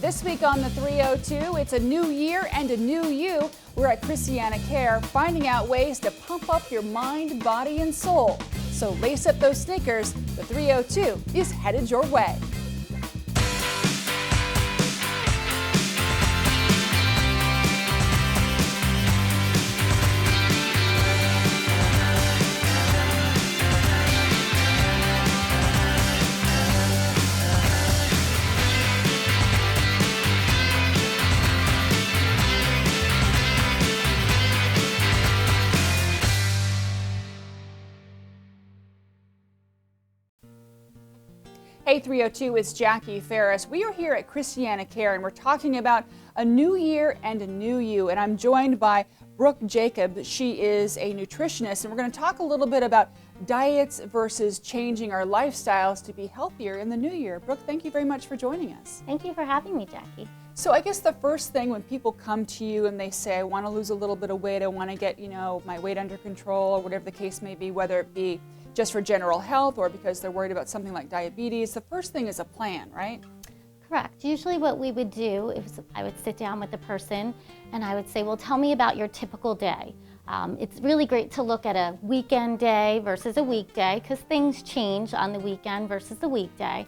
This week on the 302, it's a new year and a new you. We're at Christiana Care, finding out ways to pump up your mind, body, and soul. So lace up those sneakers. The 302 is headed your way. Hey 302, it's Jackie Ferris. We are here at Christiana Care and we're talking about a new year and a new you. And I'm joined by Brooke Jacob. She is a nutritionist and we're going to talk a little bit about diets versus changing our lifestyles to be healthier in the new year. Brooke, thank you very much for joining us. Thank you for having me, Jackie. So I guess the first thing when people come to you and they say, I want to lose a little bit of weight, I want to get, my weight under control or whatever the case may be, whether it be just for general health or because they're worried about something like diabetes, the first thing is a plan, right? Correct. Usually what we would do is I would sit down with the person and I would say, well, tell me about your typical day. It's really great to look at a weekend day versus a weekday because things change on the weekend versus the weekday.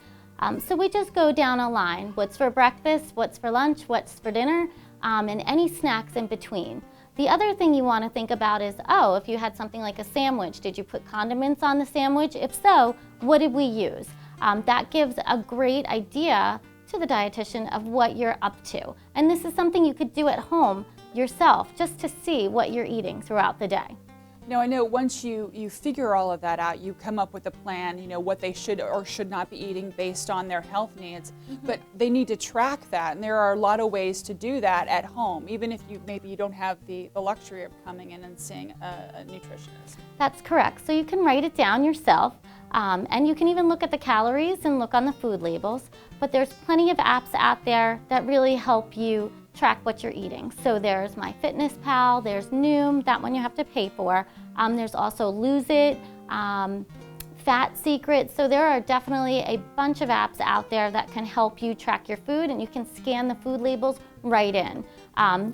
So we just go down a line. What's for breakfast, what's for lunch, what's for dinner, and any snacks in between. The other thing you want to think about is, if you had something like a sandwich, did you put condiments on the sandwich? If so, what did we use? That gives a great idea to the dietitian of what you're up to. And this is something you could do at home yourself, just to see what you're eating throughout the day. Now, I know once you figure all of that out, you come up with a plan, what they should or should not be eating based on their health needs, but they need to track that, and there are a lot of ways to do that at home, even if maybe you don't have the luxury of coming in and seeing a nutritionist. That's correct. So you can write it down yourself, and you can even look at the calories and look on the food labels, but there's plenty of apps out there that really help you track what you're eating. So there's MyFitnessPal, there's Noom, that one you have to pay for. There's also Lose It, Fat Secret. So there are definitely a bunch of apps out there that can help you track your food, and you can scan the food labels right in.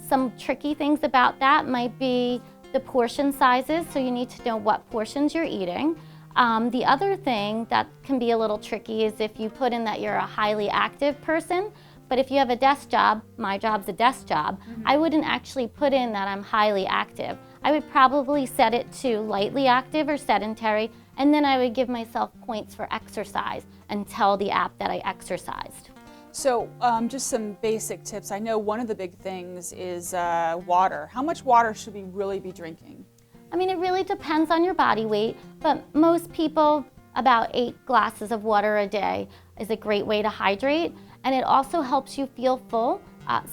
Some tricky things about that might be the portion sizes, so you need to know what portions you're eating. The other thing that can be a little tricky is if you put in that you're a highly active person, but if you have a desk job, my job's a desk job, I wouldn't actually put in that I'm highly active. I would probably set it to lightly active or sedentary, and then I would give myself points for exercise and tell the app that I exercised. So just some basic tips. I know one of the big things is water. How much water should we really be drinking? I mean, it really depends on your body weight, but most people, about 8 glasses of water a day is a great way to hydrate. And it also helps you feel full.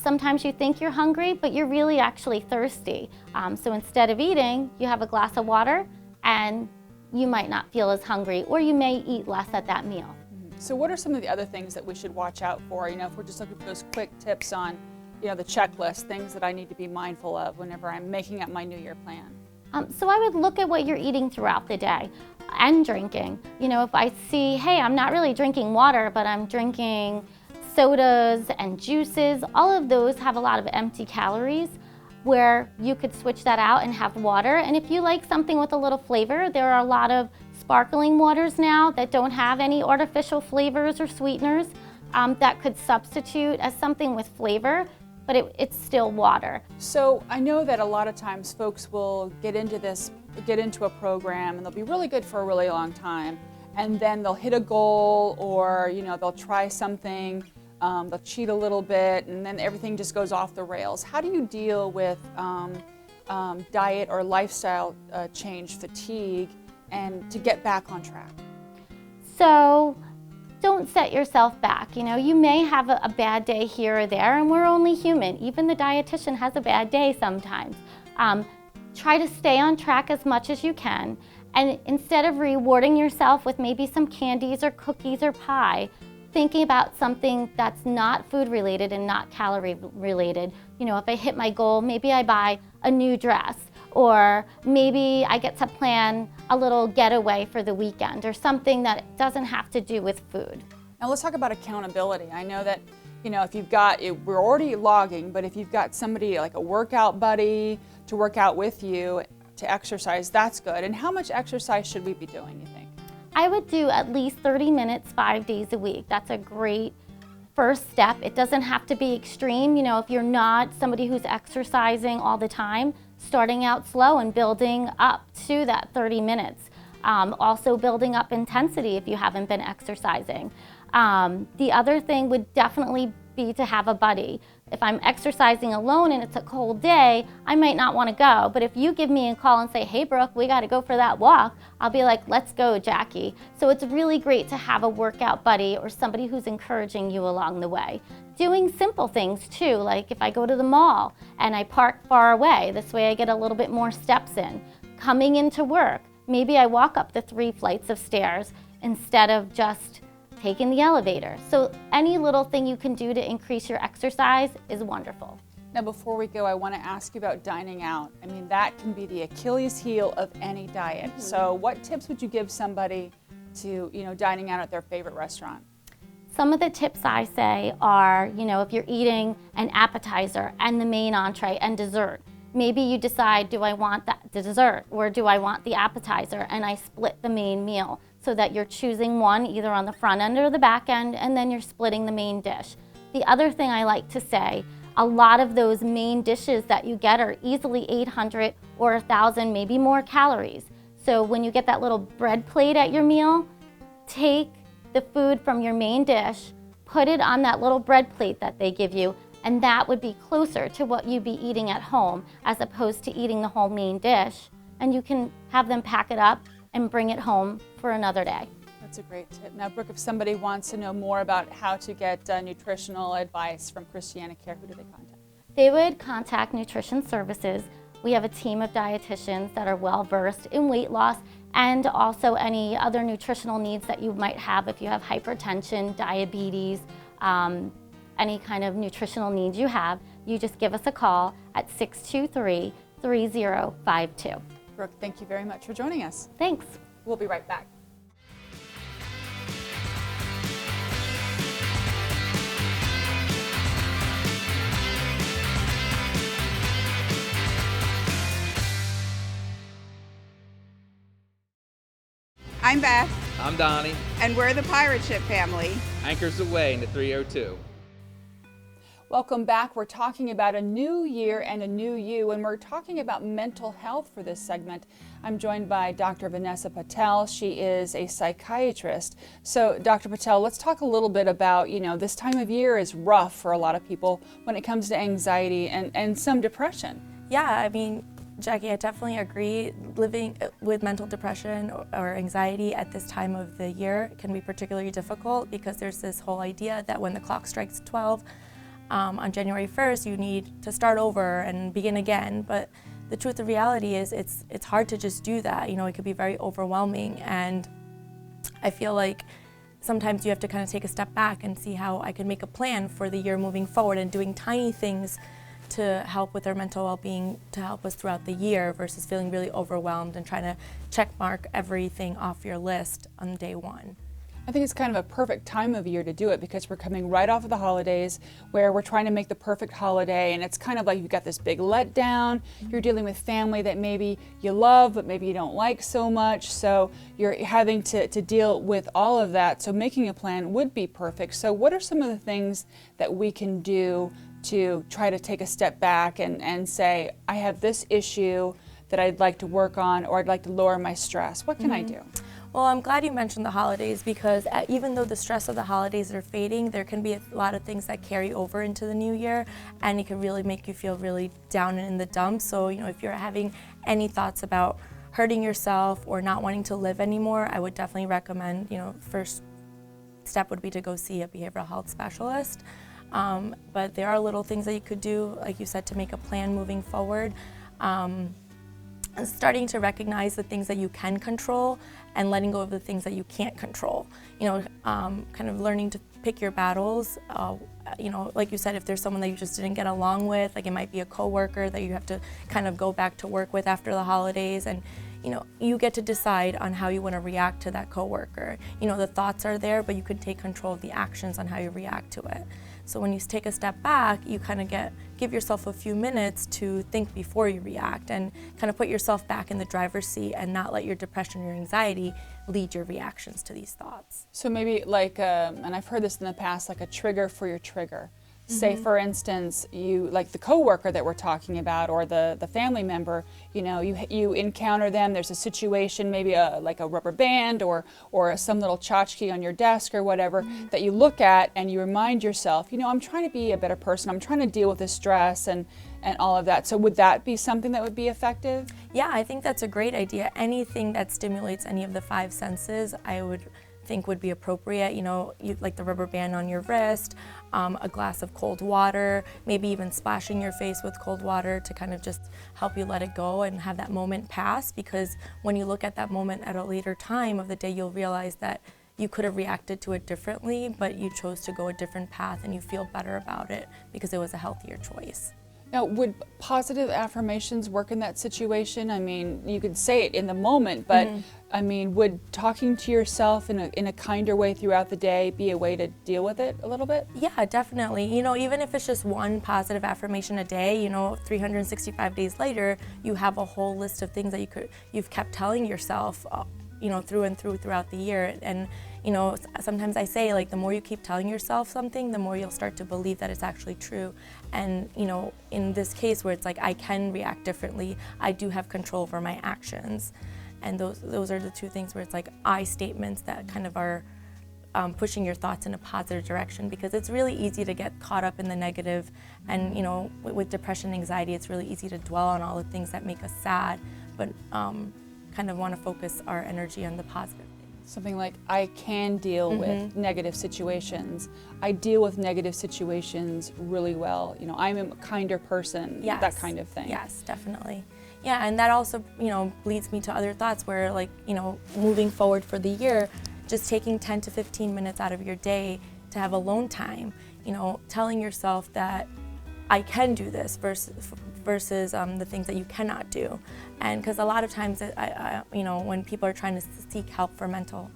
Sometimes you think you're hungry, but you're really actually thirsty. So instead of eating, you have a glass of water and you might not feel as hungry, or you may eat less at that meal. So what are some of the other things that we should watch out for? If we're just looking for those quick tips on, the checklist, things that I need to be mindful of whenever I'm making up my New Year plan. So I would look at what you're eating throughout the day and drinking. If I see, hey, I'm not really drinking water, but I'm drinking sodas and juices, all of those have a lot of empty calories, where you could switch that out and have water. And if you like something with a little flavor, there are a lot of sparkling waters now that don't have any artificial flavors or sweeteners that could substitute as something with flavor, but it's still water. So I know that a lot of times folks will get into a program and they'll be really good for a really long time, and then they'll hit a goal, or they'll try something, they'll cheat a little bit, and then everything just goes off the rails. How do you deal with diet or lifestyle change fatigue and to get back on track? So don't set yourself back. You may have a bad day here or there, and we're only human. Even the dietitian has a bad day sometimes. Try to stay on track as much as you can, and instead of rewarding yourself with maybe some candies or cookies or pie, thinking about something that's not food related and not calorie related. If I hit my goal, maybe I buy a new dress, or maybe I get to plan a little getaway for the weekend, or something that doesn't have to do with food. Now let's talk about accountability. I know that you know, if you've got, we're already logging, but if you've got somebody like a workout buddy to work out with you to exercise, that's good. And how much exercise should we be doing, you think? I would do at least 30 minutes 5 days a week. That's a great first step. It doesn't have to be extreme. You know, if you're not somebody who's exercising all the time, starting out slow and building up to that 30 minutes. Also building up intensity if you haven't been exercising. The other thing would definitely be to have a buddy. If I'm exercising alone and it's a cold day, I might not want to go. But if you give me a call and say, hey Brooke, we got to go for that walk, I'll be like, let's go, Jackie. So it's really great to have a workout buddy or somebody who's encouraging you along the way. Doing simple things too, like if I go to the mall and I park far away, this way I get a little bit more steps in. Coming into work, maybe I walk up the 3 flights of stairs instead of just taking the elevator. So any little thing you can do to increase your exercise is wonderful. Now before we go, I want to ask you about dining out. I mean, that can be the Achilles heel of any diet. Mm-hmm. So what tips would you give somebody to, you know, dining out at their favorite restaurant? Some of the tips I say are, you know, if you're eating an appetizer and the main entree and dessert, maybe you decide, do I want the dessert or do I want the appetizer? And I split the main meal so that you're choosing one either on the front end or the back end, and then you're splitting the main dish. The other thing I like to say, a lot of those main dishes that you get are easily 800 or 1,000, maybe more calories. So when you get that little bread plate at your meal, take the food from your main dish, put it on that little bread plate that they give you, and that would be closer to what you'd be eating at home as opposed to eating the whole main dish. And you can have them pack it up and bring it home for another day. That's a great tip. Now, Brooke, if somebody wants to know more about how to get nutritional advice from Christiana Care, who do they contact? They would contact Nutrition Services. We have a team of dietitians that are well versed in weight loss and also any other nutritional needs that you might have if you have hypertension, diabetes, any kind of nutritional needs you have. You just give us a call at 623-3052. Brooke, thank you very much for joining us. Thanks. We'll be right back. I'm Beth, I'm Donnie. and we're the Pirate Ship family. Anchors away into 302. Welcome back. We're talking about a new year and a new you, and we're talking about mental health for this segment. I'm joined by Dr. Vanessa Patel. She is a psychiatrist. So, Dr. Patel, let's talk a little bit about, you know, this time of year is rough for a lot of people when it comes to anxiety and some depression. Yeah, I mean, Jackie, I definitely agree. Living with mental depression or anxiety at this time of the year can be particularly difficult because there's this whole idea that when the clock strikes 12, on January 1st, you need to start over and begin again. But the truth of reality is it's hard to just do that. You know, it could be very overwhelming. And I feel like sometimes you have to kind of take a step back and see how I can make a plan for the year moving forward and doing tiny things to help with our mental well-being, to help us throughout the year versus feeling really overwhelmed and trying to check mark everything off your list on day one. I think it's kind of a perfect time of year to do it because we're coming right off of the holidays where we're trying to make the perfect holiday, and it's kind of like you've got this big letdown. You're dealing with family that maybe you love but maybe you don't like so much, so you're having to deal with all of that. So making a plan would be perfect. So what are some of the things that we can do to try to take a step back and say, I have this issue that I'd like to work on, or I'd like to lower my stress? What can I do? Well, I'm glad you mentioned the holidays because even though the stress of the holidays are fading, there can be a lot of things that carry over into the new year, and it can really make you feel really down and in the dumps. So, you know, if you're having any thoughts about hurting yourself or not wanting to live anymore, I would definitely recommend, you know, first step would be to go see a behavioral health specialist. But there are little things that you could do, like you said, to make a plan moving forward. Starting to recognize the things that you can control and letting go of the things that you can't control. You know, kind of learning to pick your battles. You know, like you said, if there's someone that you just didn't get along with, like it might be a coworker that you have to kind of go back to work with after the holidays, and you know, you get to decide on how you want to react to that coworker. You know, the thoughts are there, but you can take control of the actions on how you react to it. So when you take a step back, you kind of give yourself a few minutes to think before you react and kind of put yourself back in the driver's seat and not let your depression or your anxiety lead your reactions to these thoughts. So maybe like, and I've heard this in the past, like a trigger for your trigger. Say, for instance, you like the coworker that we're talking about, or the family member. You know, you encounter them. There's a situation, maybe like a rubber band or some little tchotchke on your desk or whatever that you look at, and you remind yourself, you know, I'm trying to be a better person. I'm trying to deal with this stress and all of that. So would that be something that would be effective? Yeah, I think that's a great idea. Anything that stimulates any of the five senses, I would think would be appropriate. You know, like the rubber band on your wrist, a glass of cold water, maybe even splashing your face with cold water to kind of just help you let it go and have that moment pass, because when you look at that moment at a later time of the day, you'll realize that you could have reacted to it differently, but you chose to go a different path and you feel better about it because it was a healthier choice. Now, would positive affirmations work in that situation? I mean, you could say it in the moment, but I mean, would talking to yourself in a kinder way throughout the day be a way to deal with it a little bit? Yeah, definitely. You know, even if it's just one positive affirmation a day, you know, 365 days later, you have a whole list of things that you've kept telling yourself, you know, throughout the year. And you know, sometimes I say, like, the more you keep telling yourself something, the more you'll start to believe that it's actually true. And, you know, in this case where it's like, I can react differently, I do have control over my actions. And those are the two things where it's like I statements that kind of are pushing your thoughts in a positive direction, because it's really easy to get caught up in the negative. And, you know, with depression and anxiety, it's really easy to dwell on all the things that make us sad, but kind of want to focus our energy on the positive. Something like, I can deal with negative situations. I deal with negative situations really well. You know, I'm a kinder person, Yes. that kind of thing. Yes, definitely. Yeah, and that also, you know, leads me to other thoughts where, like, you know, moving forward for the year, just taking 10 to 15 minutes out of your day to have alone time, you know, telling yourself that I can do this versus the things that you cannot do. And because a lot of times, you know, when people are trying to seek help for mental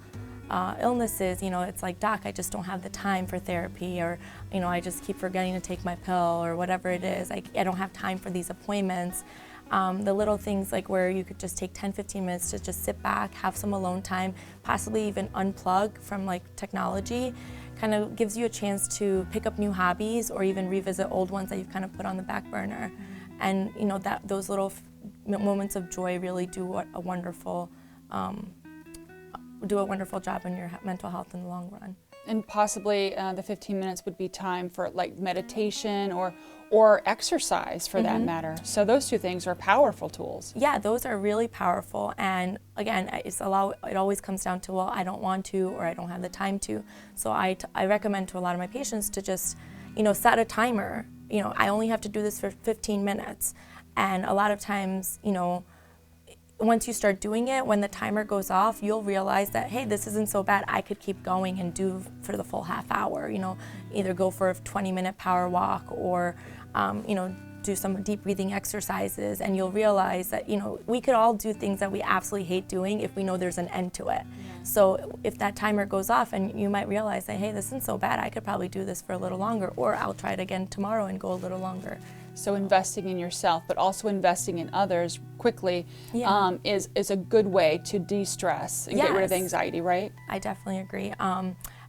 illnesses, you know, it's like, doc, I just don't have the time for therapy, or, you know, I just keep forgetting to take my pill, or whatever it is. I don't have time for these appointments. The little things like where you could just take 10, 15 minutes to just sit back, have some alone time, possibly even unplug from like technology, kind of gives you a chance to pick up new hobbies or even revisit old ones that you've kind of put on the back burner. And you know, that those little moments of joy really do a wonderful job on your mental health in the long run. And possibly the 15 minutes would be time for like meditation or exercise for that matter. So those two things are powerful tools. Yeah, those are really powerful. And again, it always comes down to, well, I don't want to, or I don't have the time to. So I recommend to a lot of my patients to just, you know, set a timer. You know, I only have to do this for 15 minutes. And a lot of times, you know, once you start doing it, when the timer goes off, you'll realize that, hey, this isn't so bad. I could keep going and do for the full half hour, you know, either go for a 20-minute power walk or, you know, do some deep breathing exercises. And you'll realize that, you know, we could all do things that we absolutely hate doing if we know there's an end to it. So if that timer goes off, and you might realize that, hey, this isn't so bad. I could probably do this for a little longer, or I'll try it again tomorrow and go a little longer. So investing in yourself, but also investing in others quickly is a good way to de-stress and get rid of anxiety, right? I definitely agree.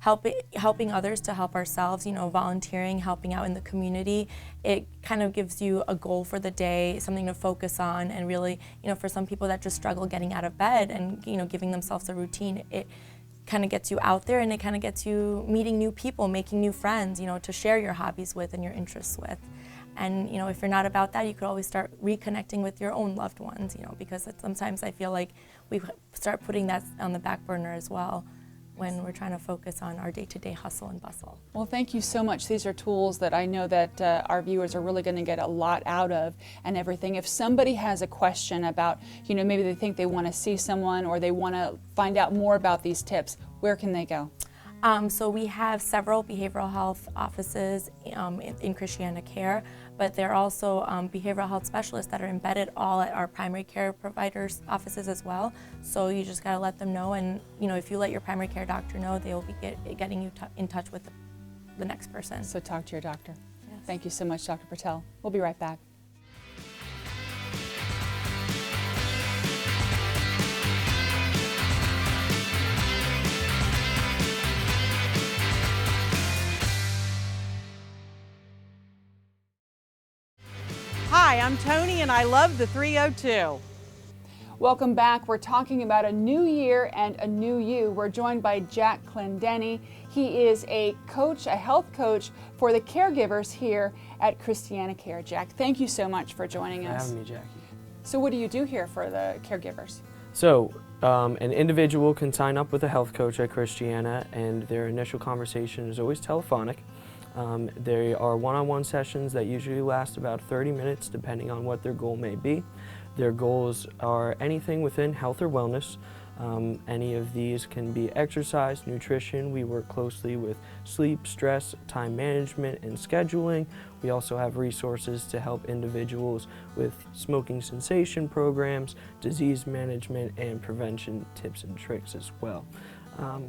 Helping others to help ourselves, you know, volunteering, helping out in the community, it kind of gives you a goal for the day, something to focus on, and really, you know, for some people that just struggle getting out of bed and, you know, giving themselves a routine, it kind of gets you out there, and it kind of gets you meeting new people, making new friends, you know, to share your hobbies with and your interests with. And, you know, if you're not about that, you could always start reconnecting with your own loved ones, you know, because sometimes I feel like we start putting that on the back burner as well when we're trying to focus on our day-to-day hustle and bustle. Well, thank you so much. These are tools that I know that our viewers are really going to get a lot out of and everything. If somebody has a question about, you know, maybe they think they want to see someone or they want to find out more about these tips, where can they go? So we have several behavioral health offices in Christiana Care, but there are also behavioral health specialists that are embedded all at our primary care providers' offices as well. So you just gotta let them know, and you know, if you let your primary care doctor know, they will be getting you in touch with the next person. So talk to your doctor. Yes. Thank you so much, Dr. Patel. We'll be right back. Hi, I'm Tony and I love the 302. Welcome back. We're talking about a new year and a new you. We're joined by Jack Clendenny. He is a coach, a health coach for the caregivers here at Christiana Care. Jack, thank you so much for joining us. For having me, Jackie. So what do you do here for the caregivers? So an individual can sign up with a health coach at Christiana, and their initial conversation is always telephonic. They are one-on-one sessions that usually last about 30 minutes depending on what their goal may be. Their goals are anything within health or wellness. Any of these can be exercise, nutrition. We work closely with sleep, stress, time management, and scheduling. We also have resources to help individuals with smoking cessation programs, disease management, and prevention tips and tricks as well.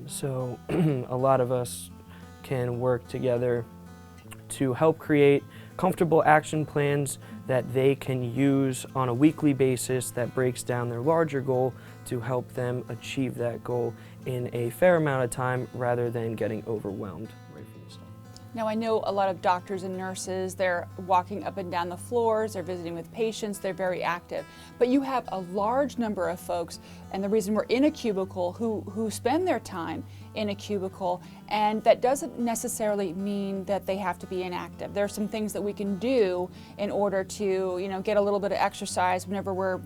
So a lot of us can work together to help create comfortable action plans that they can use on a weekly basis that breaks down their larger goal to help them achieve that goal in a fair amount of time rather than getting overwhelmed right from the start. Now I know a lot of doctors and nurses, they're walking up and down the floors, they're visiting with patients, they're very active. But you have a large number of folks, and the reason we're in a cubicle, who spend their time in a cubicle, and that doesn't necessarily mean that they have to be inactive. There are some things that we can do in order to, get a little bit of exercise whenever we're,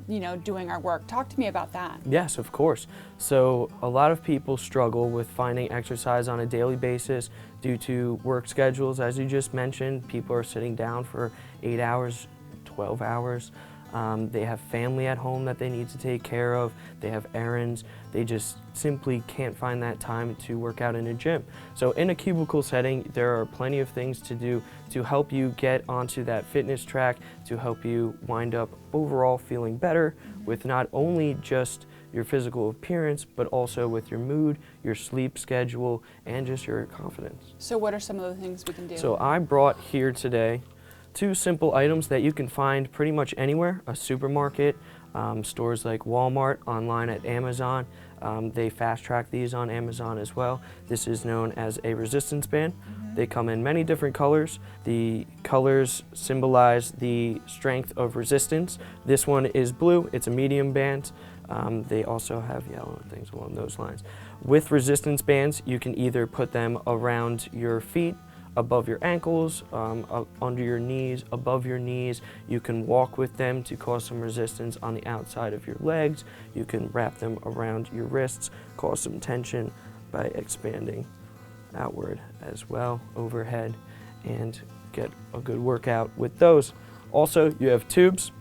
doing our work. Talk to me about that. Yes, of course. So a lot of people struggle with finding exercise on a daily basis due to work schedules. As you just mentioned, people are sitting down for 8 hours, 12 hours. They have family at home that they need to take care of. They have errands. They just simply can't find that time to work out in a gym. So in a cubicle setting, there are plenty of things to do to help you get onto that fitness track, to help you wind up overall feeling better with not only just your physical appearance, but also with your mood, your sleep schedule, and just your confidence. So what are some of the things we can do? So I brought here today 2 simple items that you can find pretty much anywhere: a supermarket, stores like Walmart, online at Amazon. They fast track these on Amazon as well. This is known as a resistance band. They come in many different colors. The colors symbolize the strength of resistance. This one is blue, it's a medium band. They also have yellow and things along those lines. With resistance bands, you can either put them around your feet, above your ankles, under your knees, above your knees. You can walk with them to cause some resistance on the outside of your legs. You can wrap them around your wrists, cause some tension by expanding outward as well, overhead, and get a good workout with those. Also, you have tubes.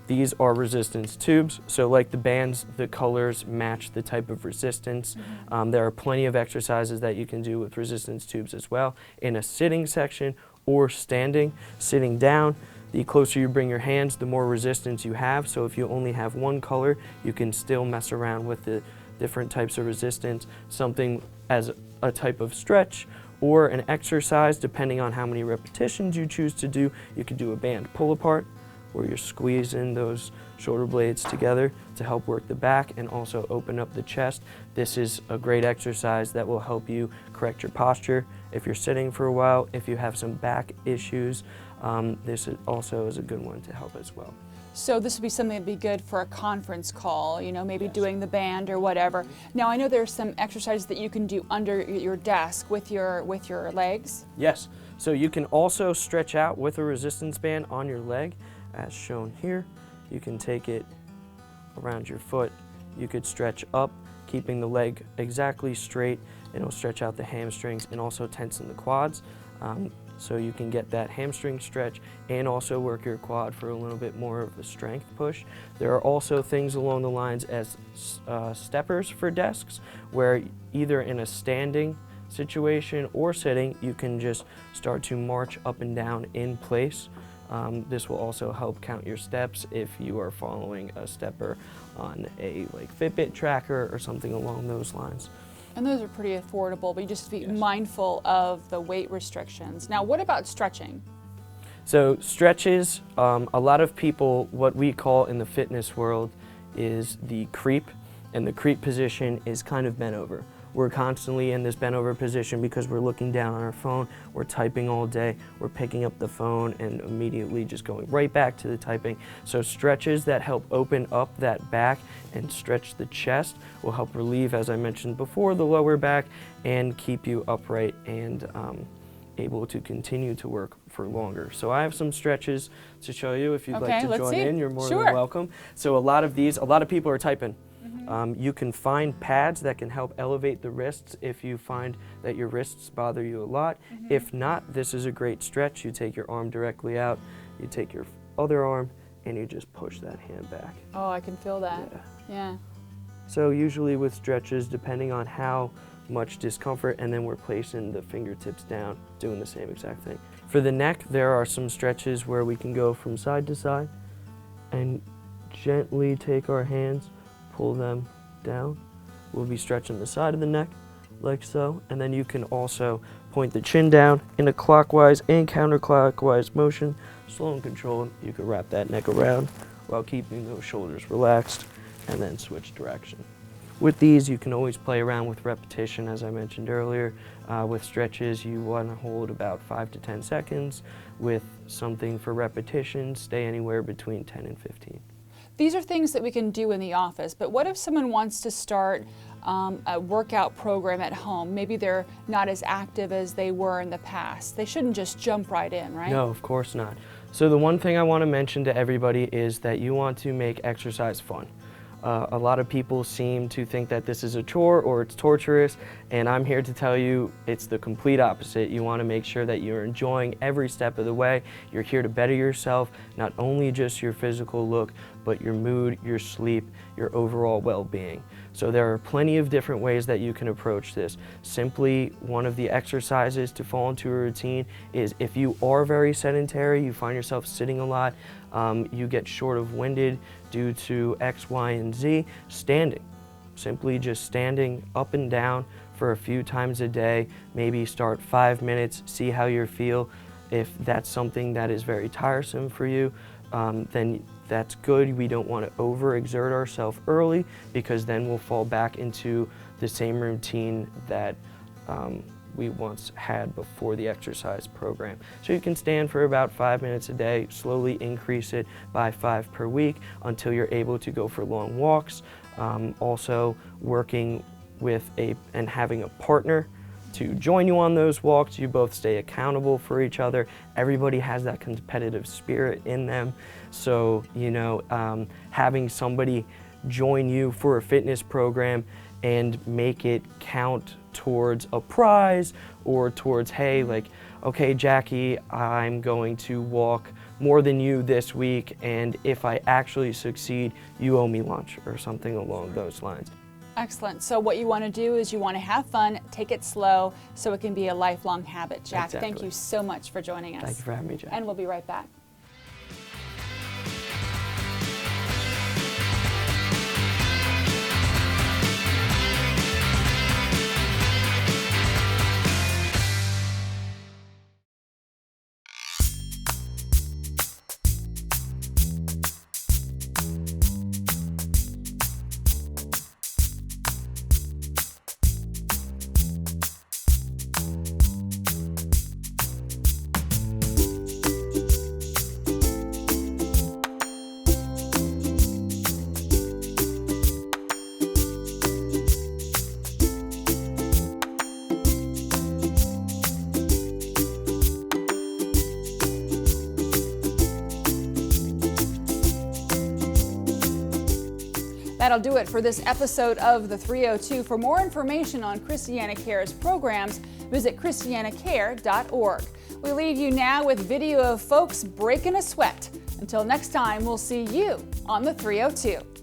These are resistance tubes, so like the bands, the colors match the type of resistance. There are plenty of exercises that you can do with resistance tubes as well, in a sitting section or standing. Sitting down, the closer you bring your hands, the more resistance you have. So if you only have one color, you can still mess around with the different types of resistance, something as a type of stretch or an exercise, depending on how many repetitions you choose to do. You could do a band pull apart, where you're squeezing those shoulder blades together to help work the back and also open up the chest. This is a great exercise that will help you correct your posture if you're sitting for a while. If you have some back issues, this also is a good one to help as well. So this would be something that'd be good for a conference call, maybe Yes. doing the band or whatever. Now I know there's some exercises that you can do under your desk with your legs. Yes, so you can also stretch out with a resistance band on your leg, as shown here. You can take it around your foot. You could stretch up, keeping the leg exactly straight. It'll stretch out the hamstrings and also tension the quads. So you can get that hamstring stretch and also work your quad for a little bit more of a strength push. There are also things along the lines as steppers for desks, where either in a standing situation or sitting, you can just start to march up and down in place. This will also help count your steps if you are following a stepper on a Fitbit tracker or something along those lines. And those are pretty affordable, but you just have to be Yes. mindful of the weight restrictions. Now, what about stretching? So stretches, a lot of people, what we call in the fitness world is the creep, and the creep position is kind of bent over. We're constantly in this bent over position because we're looking down on our phone, we're typing all day, we're picking up the phone and immediately just going right back to the typing. So stretches that help open up that back and stretch the chest will help relieve, as I mentioned before, the lower back and keep you upright and able to continue to work for longer. So I have some stretches to show you. If you'd Okay, like to let's join see. in, you're more Sure. than welcome. So a lot of people are typing. You can find pads that can help elevate the wrists if you find that your wrists bother you a lot. If not, this is a great stretch. You take your arm directly out, you take your other arm, and you just push that hand back. Oh, I can feel that. Yeah. So usually with stretches, depending on how much discomfort, and then we're placing the fingertips down, doing the same exact thing. For the neck, there are some stretches where we can go from side to side and gently take our hands, pull them down. We'll be stretching the side of the neck like so, and then you can also point the chin down in a clockwise and counterclockwise motion. Slow and controlled, you can wrap that neck around while keeping those shoulders relaxed, and then switch direction. With these, you can always play around with repetition, as I mentioned earlier. With stretches, you want to hold about 5 to 10 seconds. With something for repetition, stay anywhere between 10 and 15. These are things that we can do in the office, but what if someone wants to start a workout program at home? Maybe they're not as active as they were in the past. They shouldn't just jump right in, right? No, of course not. So the one thing I want to mention to everybody is that you want to make exercise fun. A lot of people seem to think that this is a chore or it's torturous, and I'm here to tell you it's the complete opposite. You want to make sure that you're enjoying every step of the way. You're here to better yourself, not only just your physical look, but your mood, your sleep, your overall well-being. So there are plenty of different ways that you can approach this. Simply, one of the exercises to fall into a routine is if you are very sedentary, you find yourself sitting a lot, you get short of winded due to X, Y, and Z, standing. Simply just standing up and down for a few times a day, maybe start 5 minutes, see how you feel. If that's something that is very tiresome for you, then that's good. We don't want to overexert ourselves early because then we'll fall back into the same routine that we once had before the exercise program. So you can stand for about 5 minutes a day, slowly increase it by 5 per week until you're able to go for long walks. Also working with and having a partner to join you on those walks. You both stay accountable for each other. Everybody has that competitive spirit in them. So, having somebody join you for a fitness program and make it count towards a prize or towards, hey, like, okay, Jackie, I'm going to walk more than you this week, and if I actually succeed, you owe me lunch or something along those lines. Excellent. So what you want to do is you want to have fun, take it slow, so it can be a lifelong habit. Jack, Exactly. Thank you so much for joining us. Thank you for having me, Jack. And we'll be right back. That'll do it for this episode of The 302. For more information on Christiana Care's programs, visit christianacare.org. We leave you now with video of folks breaking a sweat. Until next time, we'll see you on The 302.